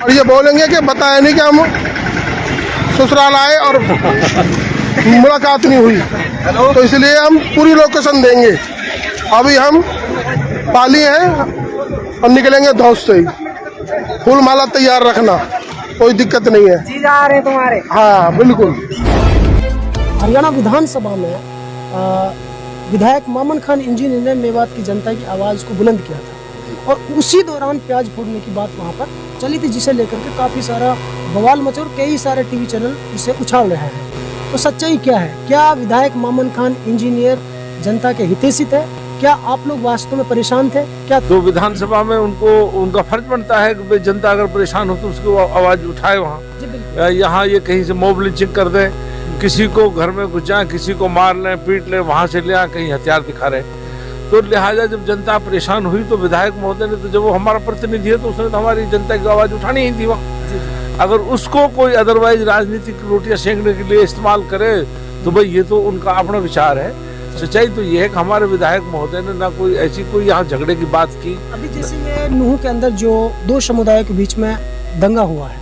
और ये बोलेंगे कि बताया नहीं कि हम ससुराल आए और मुलाकात नहीं हुई, तो इसलिए हम पूरी लोकेशन देंगे। अभी हम पाली हैं और निकलेंगे धौस से ही। फूल माला तैयार रखना, कोई दिक्कत नहीं है। जी जा रहे तुम्हारे। हाँ बिल्कुल। हरियाणा विधानसभा में विधायक मामन खान इंजीनियर ने मेवात की जनता की आवाज़ को बुलंद किया था और उसी दौरान प्याज फोड़ने की बात वहाँ पर चली थी, जिसे लेकर के काफ़ी सारा बवाल मचा और कई सारे टीवी चैनल इसे उछाल रहे हैं। तो सच्चाई क्या है? क्या विधायक मामन खान इंजीनियर जनता के हितैषी थे? क्या आप लोग वास्तव में परेशान थे? क्या तो विधानसभा में उनका फर्ज बनता है कि जनता अगर परेशान हो तो उसकी आवाज उठाए वहाँ। यहाँ ये कहीं से मॉब लिंचिंग कर दे, किसी को घर में घुस जाए, किसी को मार लें, पीट लें, वहाँ से ले आए, कहीं हथियार दिखा रहे। तो लिहाजा जब जनता परेशान हुई तो विधायक महोदय ने, तो जब वो हमारा प्रतिनिधि है तो उसने तो हमारी जनता की आवाज उठानी ही थी वहाँ। अगर उसको कोई अदरवाइज राजनीतिक रोटियां सेंकने के लिए इस्तेमाल करे तो भाई ये तो उनका अपना विचार है। सच्चाई तो ये है कि हमारे विधायक महोदय ने ना कोई ऐसी कोई यहाँ झगड़े की बात की। अभी जैसे ये नूह के अंदर जो दो समुदायों के बीच में दंगा हुआ है,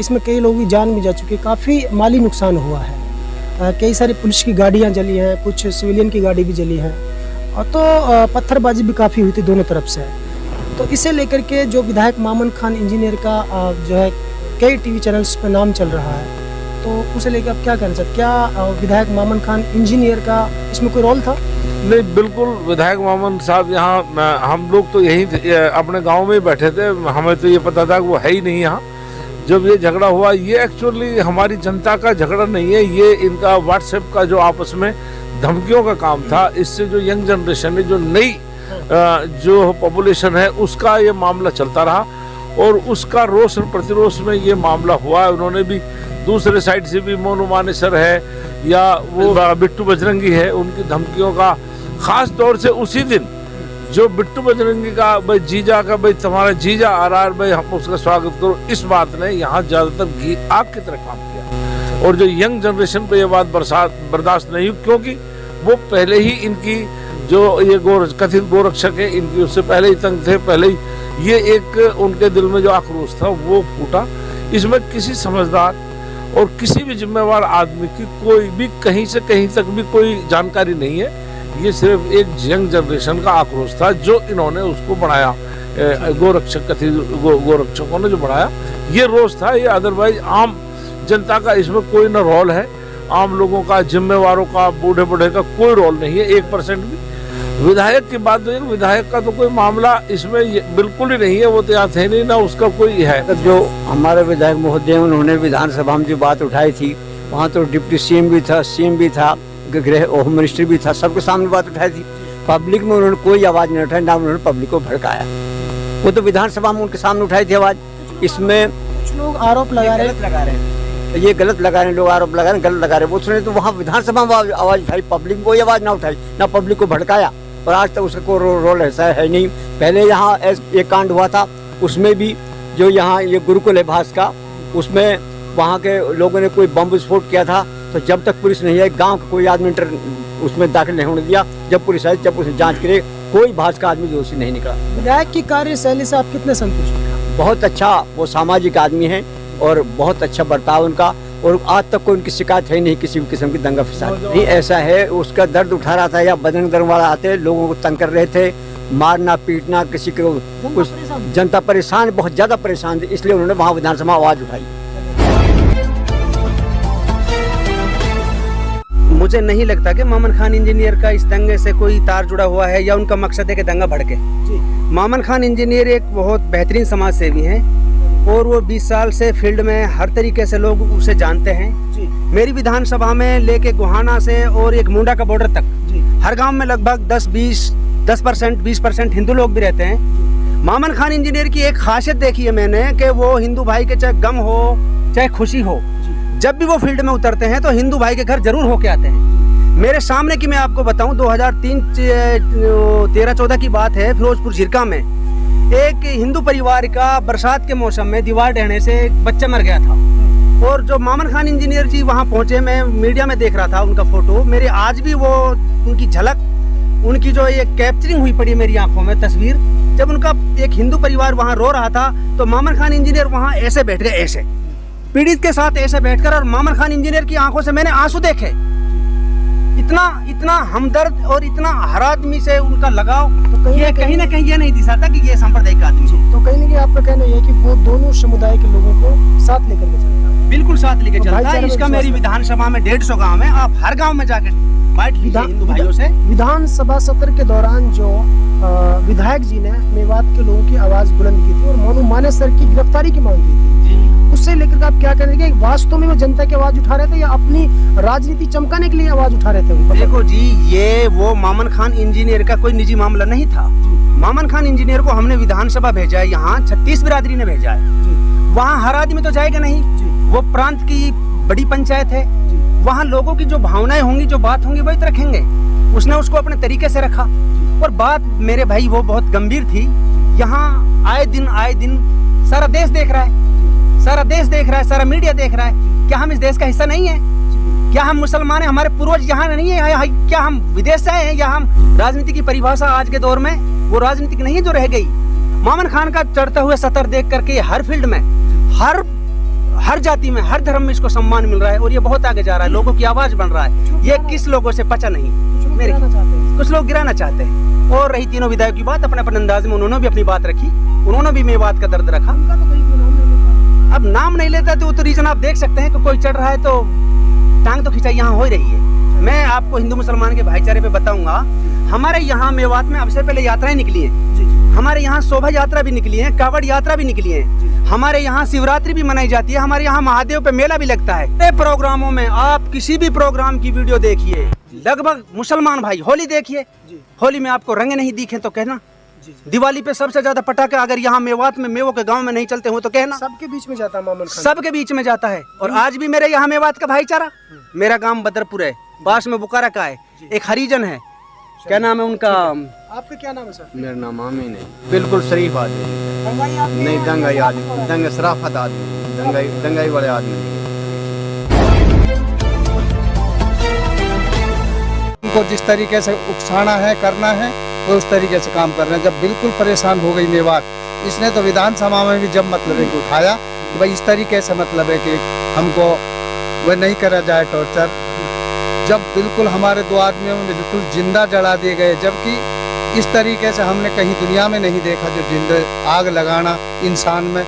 इसमें कई लोगों की जान भी जा चुकी है, काफ़ी माली नुकसान हुआ है, कई सारी पुलिस की गाड़ियाँ जली हैं, कुछ सिविलियन की गाड़ी भी जली है और तो पत्थरबाजी भी काफ़ी हुई थी दोनों तरफ से। तो इसे लेकर के जो विधायक मामन खान इंजीनियर का जो है कई टीवी चैनल्स पे नाम चल रहा है, तो उसे लेकर आप क्या कहना चाहते? क्या विधायक मामन खान इंजीनियर का इसमें कोई रोल था? नहीं, बिल्कुल विधायक मामन साहब यहाँ, हम लोग तो यही अपने गांव में ही बैठे थे, हमें तो ये पता था कि वो है ही नहीं यहाँ। जब ये झगड़ा हुआ, ये एक्चुअली हमारी जनता का झगड़ा नहीं है, ये इनका व्हाट्सएप का जो आपस में धमकियों का काम था। इससे जो यंग जनरेशन है, जो नई जो पॉपुलेशन है, उसका ये मामला चलता रहा और उसका रोष और प्रतिरोष में ये मामला हुआ। उन्होंने भी दूसरे साइड से भी मोनू मानेसर है या वो बिट्टू बजरंगी है, उनकी धमकियों का, खास तौर से उसी दिन जो बिट्टू बजरंगी का भाई जीजा का, भाई तुम्हारा जीजा आ रहा है भाई, हम उसका स्वागत करो, इस बात ने यहाँ ज्यादातर घी आग की तरह काम किया। और जो यंग जनरेशन पे ये बात बर्दाश्त नहीं हुई, क्योंकि वो पहले ही इनकी जो ये कथित गोरक्षक है, इनकी उससे पहले ही तंग थे, पहले ही ये एक उनके दिल में जो आक्रोश था वो फूटा। इसमें किसी समझदार और किसी भी जिम्मेवार आदमी की कोई भी कहीं से कहीं तक भी कोई जानकारी नहीं है। ये सिर्फ एक यंग जनरेशन का आक्रोश था जो इन्होंने उसको बढ़ाया, गोरक्षक कथित गोरक्षकों ने जो बढ़ाया, ये रोष था। ये अदरवाइज आम जनता का इसमें कोई न रोल है, आम लोगों का, जिम्मेवारों का, बूढ़े बूढ़े का कोई रोल नहीं है 1% भी। विधायक की बात है, विधायक का तो कोई मामला इसमें बिल्कुल ही नहीं है, वो तो यहाँ थे नहीं, ना उसका कोई है। जो हमारे विधायक महोदय उन्होंने विधानसभा में जो बात उठाई थी, वहाँ तो डिप्टी सीएम भी था, सीएम भी था, गृह होम मिनिस्टर भी था, सबके सामने बात उठाई थी। पब्लिक में उन्होंने कोई आवाज नहीं उठाई, ना उन्होंने पब्लिक को भड़काया। वो तो विधानसभा में उनके सामने उठाई थी आवाज। इसमें कुछ लोग आरोप लगा रहे हैं, ये गलत लगा रहे हैं, लोग आरोप लगा रहे हैं, गलत लगा रहे हैं। उसने तो वहाँ विधानसभा में आवाज उठाई, पब्लिक में कोई आवाज ना उठाई, ना पब्लिक को भड़काया। और आज तक उसका कोई रोल ऐसा है नहीं। पहले यहाँ एक कांड हुआ था, उसमें भी जो यहाँ ये गुरुकुल है भास का, उसमें वहाँ के लोगों ने कोई बम विस्फोट किया था। तो जब तक पुलिस नहीं आई, गांव का कोई आदमी उसमें दाखिल नहीं होने दिया। जब पुलिस आई, जब उसने जांच करे, कोई भास का आदमी दोषी नहीं निकला। विधायक की कार्यशैली से आप कितने संतुष्ट हैं? बहुत अच्छा, वो सामाजिक आदमी है और बहुत अच्छा बर्ताव उनका, और आज तक कोई उनकी शिकायत है नहीं किसी भी किस्म की दंगा फसाद। नहीं ऐसा है, उसका दर्द उठा रहा था या बजरंग दल वाला आते लोगों को तंग कर रहे थे, मारना पीटना, किसी को कुछ, जनता परेशान, बहुत ज्यादा परेशान थी, इसलिए उन्होंने वहाँ विधानसभा आवाज उठाई। मुझे नहीं लगता कि मामन खान इंजीनियर का इस दंगे से कोई तार जुड़ा हुआ है या उनका मकसद है कि दंगा भड़के। मामन खान इंजीनियर एक बहुत बेहतरीन समाज सेवी हैं और वो 20 साल से फील्ड में हर तरीके से लोग उसे जानते हैं। मेरी विधानसभा में लेके गुहाना से और एक मुंडा का बॉर्डर तक हर गांव में लगभग 10% 20% हिंदू लोग भी रहते हैं। मामन खान इंजीनियर की एक खासियत देखी है मैंने कि वो हिंदू भाई के चाहे गम हो चाहे खुशी हो, जब भी वो फील्ड में उतरते हैं तो हिंदू भाई के घर जरूर होके आते हैं। मेरे सामने की मैं आपको बताऊं, 2013-14 की बात है, फिरोजपुर झिरका में एक हिंदू परिवार का बरसात के मौसम में दीवार ढहने से एक बच्चा मर गया था। और जो मामन खान इंजीनियर जी वहां पहुंचे, मैं मीडिया में देख रहा था उनका फोटो, मेरे आज भी वो उनकी झलक उनकी जो ये कैप्चरिंग हुई पड़ी मेरी आंखों में तस्वीर, जब उनका एक हिंदू परिवार वहाँ रो रहा था तो मामन खान इंजीनियर वहाँ ऐसे बैठ गए, ऐसे पीड़ित के साथ ऐसे बैठकर, और मामन खान इंजीनियर की आंखों से मैंने आंसू देखे। इतना हमदर्द और इतना हर आदमी से उनका लगाव, तो ये कहीं ना कहीं ये नहीं दिखाता कि ये सांप्रदायिक आदमी है। तो कहीं ना कहीं आपका कहना यह है कि वो दोनों समुदाय के लोगों को साथ लेकर के चलता है। बिल्कुल साथ लेके तो चलता है। भाईचारे इसका में मेरी विधानसभा में 150 गांव है, आप हर गांव में जाकर बाइट लीजिए हिंदू भाइयों से। विधानसभा सत्र के दौरान जो विधायक जी ने मेवात के लोगों की आवाज बुलंद की थी और मोनू मानेसर सर की गिरफ्तारी की मांग की थी, उससे लेकर आप क्या करेंगे? वास्तव में वो जनता की आवाज उठा रहे थे या अपनी राजनीति चमकाने के लिए आवाज उठा रहे थे? देखो जी, ये वो मामन खान इंजीनियर का कोई निजी मामला नहीं था। मामन खान इंजीनियर को हमने विधानसभा भेजा है, यहाँ 36 बिरादरी ने भेजा है। वहाँ हर आदमी तो जाएगा नहीं, वो प्रांत की बड़ी पंचायत है, वहाँ लोगों की जो भावनाएं होंगी, जो बात होंगी, वही तो रखेंगे। उसने उसको अपने तरीके से रखा, और बात मेरे भाई वो बहुत गंभीर थी। यहाँ आए दिन सारा देश देख रहा है, सारा देश देख रहा है, सारा मीडिया देख रहा है। क्या हम इस देश का हिस्सा नहीं है? क्या हम मुसलमान हैं? हमारे पूर्वज यहाँ नहीं है? क्या हम विदेश से आए हैं? या हम राजनीति की परिभाषा आज के दौर में वो राजनीतिक नहीं है जो रह गई। मामन खान का चढ़ते हुए सतर देख करके हर फील्ड में, हर जाति में, हर धर्म में इसको सम्मान मिल रहा है, और ये बहुत आगे जा रहा है, लोगों की आवाज बन रहा है। ये किस लोगों से पचा नहीं, मेरे कुछ लोग गिराना चाहते हैं। और रही तीनों विधायक की बात, अपने अपने अंदाज में उन्होंने भी अपनी बात रखी, उन्होंने भी मेवात का दर्द रखा। अब नाम नहीं लेता तो वो तो रीजन आप देख सकते हैं कि कोई चढ़ रहा है तो टांग तो खिंचाई यहाँ हो रही है। मैं आपको हिंदू मुसलमान के भाईचारे पे बताऊंगा, हमारे यहाँ मेवात में अब से पहले यात्राएं निकली हैं, हमारे यहाँ शोभा यात्रा भी निकली है, कावड़ यात्रा भी निकली है, हमारे यहाँ शिवरात्रि भी मनाई जाती है, हमारे यहाँ महादेव पे मेला भी लगता है। प्रोग्रामों में आप किसी भी प्रोग्राम की वीडियो देखिए, लगभग मुसलमान भाई होली देखिए, होली में आपको रंग नहीं दिखे तो कहना। दिवाली पे सबसे ज्यादा पटाखे अगर यहाँ मेवात में, मेवो के गांव में नहीं चलते हो तो कहना। सबके बीच में जाता है मामन खान, सबके बीच में जाता है। और आज भी मेरे यहाँ मेवात का भाईचारा, मेरा गांव बदरपुर है, पास में बुकारा का है, एक हरिजन है, क्या नाम है उनका? आपका क्या नाम है सर? मेरा नाम आमीन है। बिल्कुल शरीफ आदमी नहीं, दंगाई आदमी, दंगे शराफत आदमी, दंगाई वाले आदमी नहीं। उनको जिस तरीके से उकसाना है, करना है, वो उस तरीके से काम कर रहे हैं। जब बिल्कुल परेशान हो गई मेवात, इसने तो विधानसभा में भी जब मतलब है कि उठाया कि भाई इस तरीके से मतलब है कि हमको वह नहीं करा जाए टॉर्चर। जब बिल्कुल हमारे 2 आदमियों में बिल्कुल जिंदा जला दिए गए, जबकि इस तरीके से हमने कहीं दुनिया में नहीं देखा जो जिंदा आग लगाना इंसान में।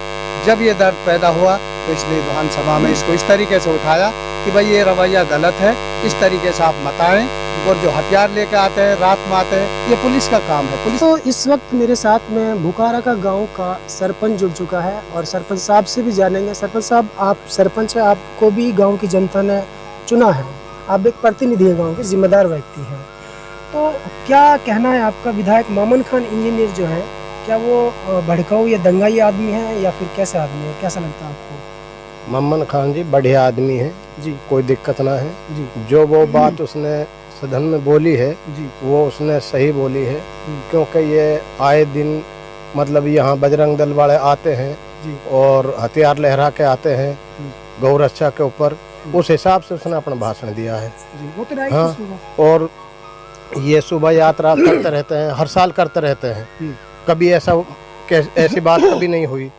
जब ये दर्द पैदा हुआ तो इसलिए विधानसभा में इसको इस तरीके से उठाया कि भाई ये रवैया गलत है, इस तरीके से आप मत आएं। और जो हथियार लेके आते हैं, रात में आते हैं, ये पुलिस का काम है। पुलिस तो इस वक्त मेरे साथ में बुकारा का गांव का सरपंच जुड़ चुका है और सरपंच साहब से भी जानेंगे। सरपंच साहब, आप सरपंच है, आपको भी गांव की जनता ने चुना है, आप एक प्रतिनिधि है, गांव के जिम्मेदार व्यक्ति हैं, तो क्या कहना है आपका? विधायक मामन खान इंजीनियर जो है, क्या वो भड़काऊ या दंगाई आदमी है या फिर कैसे आदमी है, कैसा लगता है आपको? मामन खान जी बढ़िया आदमी है जी, कोई दिक्कत ना है जी, जो वो बात उसने सदन में बोली है जी, वो उसने सही बोली है, क्योंकि ये आए दिन मतलब यहाँ बजरंग दल वाले आते हैं जी, और हथियार लहरा के आते हैं गौ रक्षा के ऊपर, उस हिसाब से उसने अपना भाषण दिया है। जी, वो तो हाँ, और ये सुबह यात्रा करते रहते हैं, हर साल करते रहते हैं, कभी ऐसी बात कभी नहीं हुई।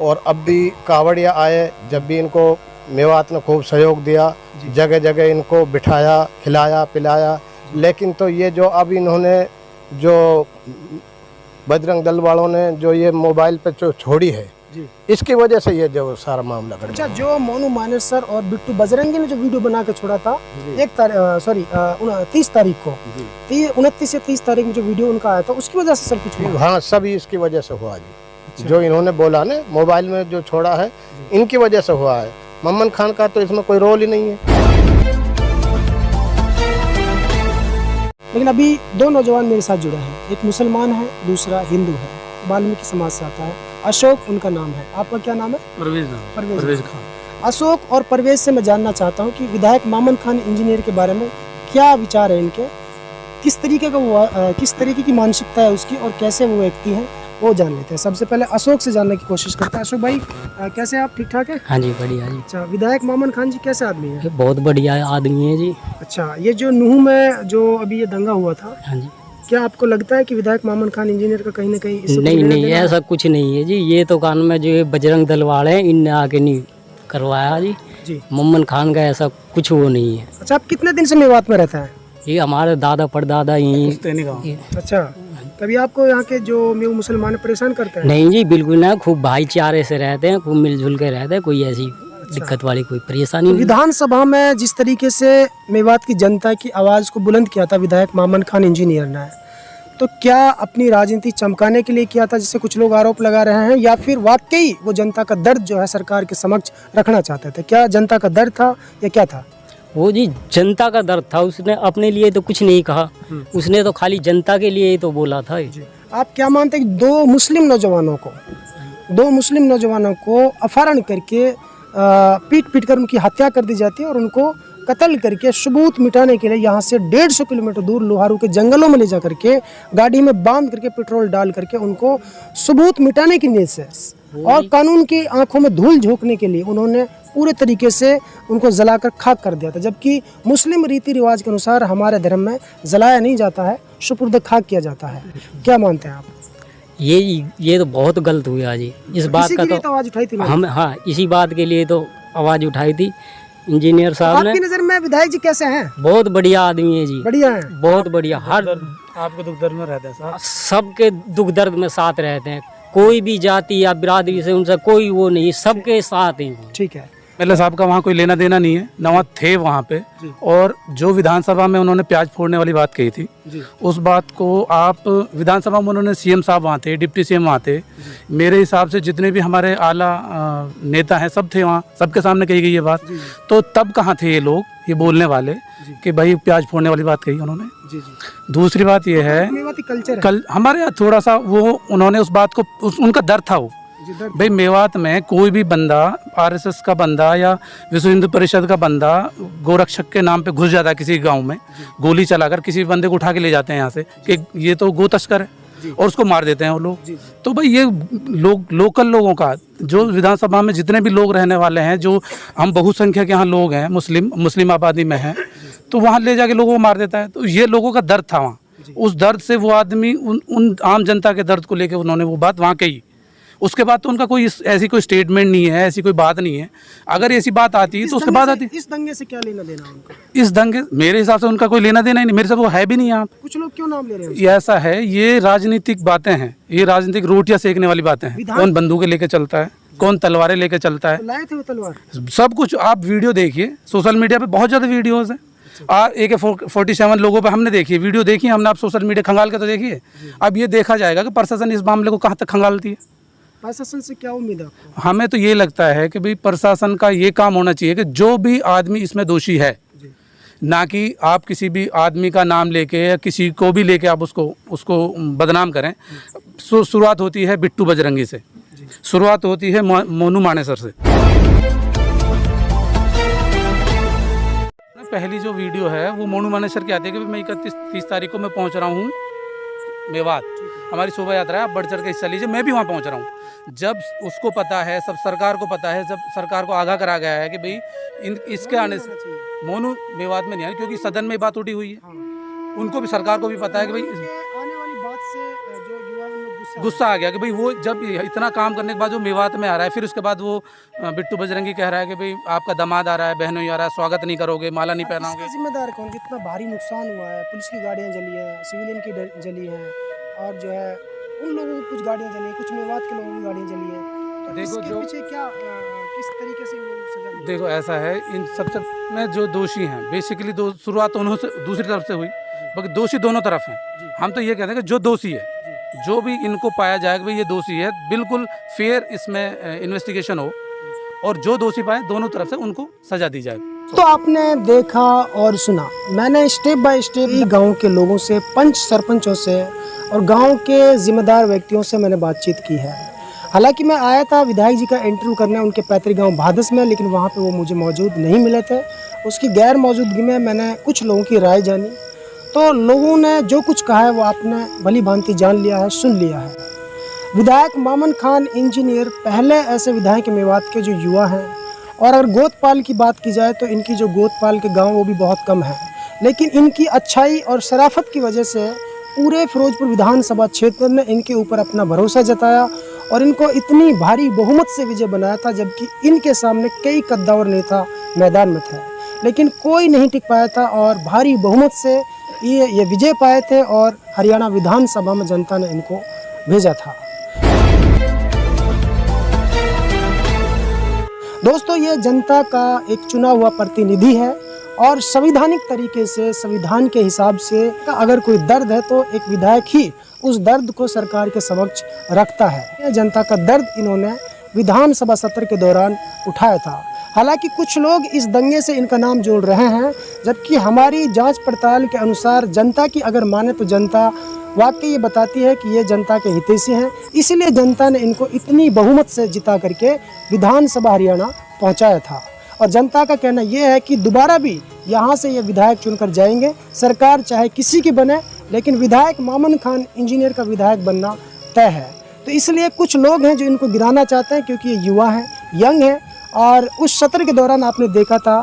और अब भी कावड़िया आए, जब भी इनको मेवात ने खूब सहयोग दिया, जगह जगह इनको बिठाया, खिलाया पिलाया। लेकिन तो ये जो अब इन्होंने जो बजरंग दल वालों ने जो ये मोबाइल पे जो छोड़ी है, इसकी वजह से ये जो सारा मामला गड़बड़। अच्छा, जो मोनू मानेसर और बिट्टू बजरंगी ने जो वीडियो बना के छोड़ा था 30 तारीख को, 29 या 30 तारीख में जो वीडियो उनका आया था, उसकी वजह से सब कुछ हुआ? हाँ, सभी इसकी वजह से हुआ जी। जो इन्होंने बोला ना मोबाइल में जो छोड़ा है, इनकी वजह से हुआ है। मामन खान का तो इसमें कोई रोल ही नहीं है। लेकिन अभी 2 नौजवान मेरे साथ जुड़े हैं, एक मुसलमान है, दूसरा हिंदू है, वाल्मीकि समाज से आता है, अशोक उनका नाम है। आपका क्या नाम है? परवेज खान। अशोक और परवेज से मैं जानना चाहता हूँ कि विधायक मामन खान इंजीनियर के बारे में क्या विचार है इनके, किस तरीके की मानसिकता है उसकी और कैसे वो व्यक्ति हैं, वो जान लेते हैं। सबसे पहले अशोक से जानने की कोशिश करते हैं। अशोक भाई, कैसे आप? ठीक ठाक है? हाँ जी, बढ़िया जी। अच्छा, विधायक मामन खान जी कैसे आदमी है? बहुत बढ़िया आदमी है जी। अच्छा, ये जो नूह में जो अभी ये दंगा हुआ था, हाँ जी, क्या आपको लगता है कि विधायक मामन खान इंजीनियर का कहीं ना कहीं इससे कुछ नहीं लेना नहीं देना है? ऐसा कुछ नहीं है जी। ये तो कानून में जो ये बजरंग दल वाले हैं इनने आके नहीं करवाया जी। जी। मोमन खान का ऐसा कुछ वो नहीं है। अच्छा, आप कितने दिन से मेवात में रहता है? ये हमारे दादा परदादा ही। अच्छा, कभी आपको यहाँ के जो मुसलमान परेशान करते हैं? नहीं जी बिल्कुल ना, खूब भाईचारे से रहते हैं, खूब मिलजुल के रहते हैं, कोई ऐसी दिक्कत वाली कोई परेशानी नहीं। विधानसभा में जिस तरीके से मेवात की जनता की आवाज़ को बुलंद किया था विधायक मामन खान इंजीनियर ने, तो क्या अपनी राजनीति चमकाने के लिए किया था जिससे कुछ लोग आरोप लगा रहे हैं, या फिर वाकई वो जनता का दर्द जो है सरकार के समक्ष रखना चाहते थे? क्या जनता का दर्द था या क्या था? वो जी जनता का दर्द था, उसने अपने लिए तो कुछ नहीं कहा, उसने तो खाली जनता के लिए ही तो बोला था। आप क्या मानते हैं कि दो मुस्लिम नौजवानों को अपहरण करके पीट कर उनकी हत्या कर दी जाती है और उनको कत्ल करके सबूत मिटाने के लिए यहाँ से 150 किलोमीटर दूर लोहारू के जंगलों में ले जा करके गाड़ी में बांध करके पेट्रोल डाल करके उनको सबूत मिटाने की नीयत से और कानून की आंखों में धूल झोंकने के लिए उन्होंने पूरे तरीके से उनको जलाकर खाक कर दिया था। जबकि मुस्लिम रीति रिवाज के अनुसार हमारे धर्म में जलाया नहीं जाता है, सुपुर्द खाक किया जाता है। क्या मानते हैं आप? ये तो बहुत गलत हुआ जी। इस बात का तो आवाज उठाई थी हम, हाँ इसी बात के लिए तो आवाज़ उठाई थी इंजीनियर साहब ने। आपकी नज़र में विधायक जी कैसे हैं? बहुत बढ़िया आदमी है जी, बढ़िया हैं, बहुत बढ़िया। हर आपके दुख दर्द में रहते हैं सबके दुख दर्द में साथ रहते हैं, कोई भी जाति या बिरादरी से उनसे कोई वो नहीं, सबके साथ ही। ठीक है। एमएलए साहब का वहाँ कोई लेना देना नहीं है, न वहाँ थे वहाँ पे। और जो विधानसभा में उन्होंने प्याज फोड़ने वाली बात कही थी, उस बात को आप विधानसभा में उन्होंने सीएम साहब वहाँ थे, डिप्टी सीएम वहाँ थे, मेरे हिसाब से जितने भी हमारे आला नेता हैं सब थे वहाँ, सबके सामने कही गई ये बात। तो तब कहाँ थे ये लोग, ये बोलने वाले कि भाई प्याज फोड़ने वाली बात कही उन्होंने। दूसरी बात ये है, कल हमारे यहाँ थोड़ा सा वो उन्होंने उस बात को उनका डर था वो, भाई मेवात में कोई भी बंदा आरएसएस का बंदा या विश्व हिंदू परिषद का बंदा गोरक्षक के नाम पे घुस जाता है किसी गांव में, गोली चलाकर किसी बंदे को उठा के ले जाते हैं यहाँ से कि ये तो गो तस्कर है और उसको मार देते हैं वो लोग। तो भाई ये लोकल लोगों का जो विधानसभा में जितने भी लोग रहने वाले हैं, जो हम बहुसंख्यक यहाँ लोग हैं, मुस्लिम आबादी में हैं, तो वहाँ ले जाके लोगों को मार देता है। तो ये लोगों का दर्द था वहाँ, उस दर्द से वो आदमी उन आम जनता के दर्द को लेकर उन्होंने वो बात वहाँ कही। उसके बाद तो उनका कोई ऐसी कोई स्टेटमेंट नहीं है, ऐसी कोई बात नहीं है। अगर ऐसी बात आती है तो उसके बाद आती। इस दंगे से क्या लेना देना उनका? इस दंगे मेरे हिसाब से उनका कोई लेना देना ही नहीं, मेरे से वो है भी नहीं यहाँ। कुछ लोग क्यों नाम ले रहे हैं? ये ऐसा है, ये राजनीतिक बातें हैं, ये राजनीतिक रोटियां सेकने वाली बातें हैं। कौन बंदूकें लेके चलता है, कौन तलवारें लेके चलता है, लाए थे वो तलवार, सब कुछ आप वीडियो देखिए, सोशल मीडिया पे बहुत ज़्यादा वीडियोज़ हैं। AK-47 लोगों पे हमने देखी वीडियो देखी हमने, आप सोशल मीडिया खंगाल के तो देखिए। अब ये देखा जाएगा कि प्रशासन इस मामले को कहाँ तक खंगालती है। प्रशासन से क्या उम्मीद है आपको? हमें तो ये लगता है कि भाई प्रशासन का ये काम होना चाहिए कि जो भी आदमी इसमें दोषी है, ना कि आप किसी भी आदमी का नाम लेके या किसी को भी लेके आप उसको बदनाम करें। शुरुआत होती है बिट्टू बजरंगी से, शुरुआत होती है मोनू मानेसर से। पहली जो वीडियो है वो मोनू मानेसर की आती है कि मैं 31-30 तारीख को मैं पहुंच रहा हूं मेवात, हमारी शोभा यात्रा है, आप बढ़ चढ़ के हिस्सा लीजिए, मैं भी वहाँ पहुँच रहा हूँ। जब उसको पता है, सब सरकार को पता है, जब सरकार को आगाह करा गया है कि भाई इसके आने से मोनू मेवात में नहीं आए, क्योंकि सदन में बात उठी हुई है, उनको भी सरकार को भी पता है कि भाई आने वाली बात से जो युवा गुस्सा आ गया कि भाई वो जब इतना काम करने के बाद जो मेवात में आ रहा है, फिर उसके बाद वो बिट्टू बजरंगी कह रहा है कि भाई आपका दामाद आ रहा है, बहनों आ रहा है, स्वागत नहीं करोगे, माला नहीं पहनाओगे। जिम्मेदार कौन? कितना भारी नुकसान हुआ है, पुलिस की गाड़ियाँ जली है, सिविलियन की जली है, और जो है उन लोगों की कुछ गाड़ियाँ जली है, कुछ मेवात के लोगों की गाड़ियाँ जली है। तो देखो जो पीछे क्या किस तरीके से सजा? देखो ऐसा है, इन सबसे में जो दोषी हैं बेसिकली शुरुआत उन्होंने से दूसरी तरफ से हुई, बाकी दोषी दोनों तरफ हैं। हम तो ये कहते हैं कि जो दोषी है, जो भी इनको पाया जाएगा भाई ये दोषी है, बिल्कुल फेयर इसमें इन्वेस्टिगेशन हो और जो दोषी पाए दोनों तरफ से उनको सजा दी जाए। तो आपने देखा और सुना, मैंने स्टेप बाय स्टेप गांव के लोगों से, पंच सरपंचों से और गांव के जिम्मेदार व्यक्तियों से मैंने बातचीत की है। हालांकि मैं आया था विधायक जी का इंटरव्यू करने उनके पैतृक गांव भादस में, लेकिन वहां पे वो मुझे मौजूद नहीं मिले थे। उसकी गैर मौजूदगी में मैंने कुछ लोगों की राय जानी, तो लोगों ने जो कुछ कहा है वो आपने भली भांति जान लिया है, सुन लिया है। विधायक मामन खान इंजीनियर पहले ऐसे विधायक मेवात के जो युवा हैं, और अगर गोदपाल की बात की जाए तो इनकी जो गोदपाल के गांव वो भी बहुत कम है, लेकिन इनकी अच्छाई और शराफत की वजह से पूरे फिरोजपुर विधानसभा क्षेत्र ने इनके ऊपर अपना भरोसा जताया और इनको इतनी भारी बहुमत से विजय बनाया था, जबकि इनके सामने कई कद्दावर नेता मैदान में थे, लेकिन कोई नहीं टिक पाया था और भारी बहुमत से ये विजय पाए थे और हरियाणा विधानसभा में जनता ने इनको भेजा था। दोस्तों, ये जनता का एक चुना हुआ प्रतिनिधि है और संवैधानिक तरीके से, संविधान के हिसाब से अगर कोई दर्द है तो एक विधायक ही उस दर्द को सरकार के समक्ष रखता है। यह जनता का दर्द इन्होंने विधानसभा सत्र के दौरान उठाया था। हालांकि कुछ लोग इस दंगे से इनका नाम जोड़ रहे हैं, जबकि हमारी जांच पड़ताल के अनुसार जनता की अगर माने तो जनता वाकई ये बताती है कि ये जनता के हितैषी हैं, इसलिए जनता ने इनको इतनी बहुमत से जिता करके विधानसभा हरियाणा पहुंचाया था। और जनता का कहना यह है कि दोबारा भी यहाँ से ये विधायक चुनकर जाएंगे, सरकार चाहे किसी की बने, लेकिन विधायक मामन खान इंजीनियर का विधायक बनना तय है। तो इसलिए कुछ लोग हैं जो इनको गिराना चाहते हैं, क्योंकि ये युवा हैं, यंग हैं। और उस सत्र के दौरान आपने देखा था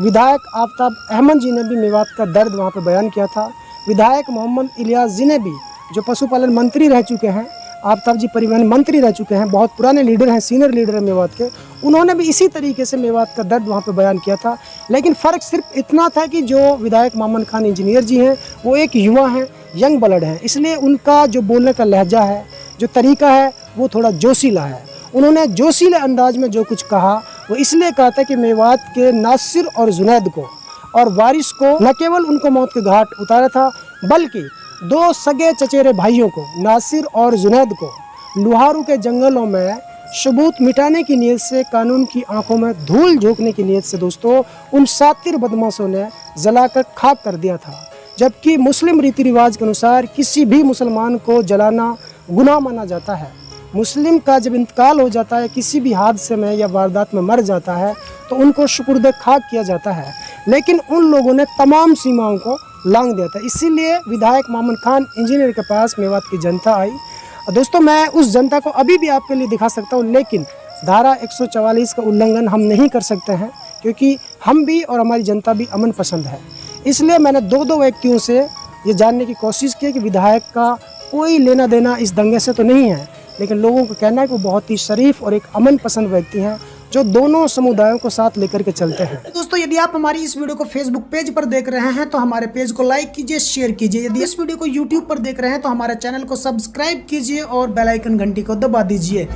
विधायक आफ्ताब अहमद जी ने भी मेवात का दर्द वहाँ पर बयान किया था। विधायक मोहम्मद इलियास जी ने भी, जो पशुपालन मंत्री रह चुके हैं, आफ्ताब जी परिवहन मंत्री रह चुके हैं, बहुत पुराने लीडर हैं, सीनियर लीडर हैं मेवात के, उन्होंने भी इसी तरीके से मेवात का दर्द वहाँ पे बयान किया था। लेकिन फ़र्क सिर्फ इतना था कि जो विधायक मामन खान इंजीनियर जी हैं वो एक युवा हैं, यंग ब्लड हैं, इसलिए उनका जो बोलने का लहजा है, जो तरीका है, वो थोड़ा जोशीला है। उन्होंने जोशीले अंदाज में जो कुछ कहा वो इसलिए कहा था कि मेवात के नासिर और जुनैद को और वारिस को न केवल उनको मौत के घाट उतारा था, बल्कि दो सगे चचेरे भाइयों को, नासिर और जुनैद को, लुहारू के जंगलों में सबूत मिटाने की नीयत से, कानून की आंखों में धूल झोंकने की नीयत से दोस्तों उन सातिर बदमाशों ने जलाकर खाक कर दिया था। जबकि मुस्लिम रीति रिवाज के अनुसार किसी भी मुसलमान को जलाना गुनाह माना जाता है। मुस्लिम का जब इंतकाल हो जाता है, किसी भी हादसे में या वारदात में मर जाता है, तो उनको शुक्र खाक किया जाता है। लेकिन उन लोगों ने तमाम सीमाओं को लांघ दिया था, इसीलिए विधायक मामन खान इंजीनियर के पास मेवात की जनता आई। दोस्तों, मैं उस जनता को अभी भी आपके लिए दिखा सकता हूँ, लेकिन धारा 144 का उल्लंघन हम नहीं कर सकते हैं, क्योंकि हम भी और हमारी जनता भी अमन पसंद है। इसलिए मैंने दो व्यक्तियों से ये जानने की कोशिश की कि विधायक का कोई लेना देना इस दंगे से तो नहीं है, लेकिन लोगों का कहना है कि वो बहुत ही शरीफ और एक अमन पसंद व्यक्ति हैं, जो दोनों समुदायों को साथ लेकर के चलते हैं। दोस्तों, यदि आप हमारी इस वीडियो को फेसबुक पेज पर देख रहे हैं तो हमारे पेज को लाइक कीजिए, शेयर कीजिए। यदि इस वीडियो को यूट्यूब पर देख रहे हैं तो हमारे चैनल को सब्सक्राइब कीजिए और बेल आइकन घंटी को दबा दीजिए।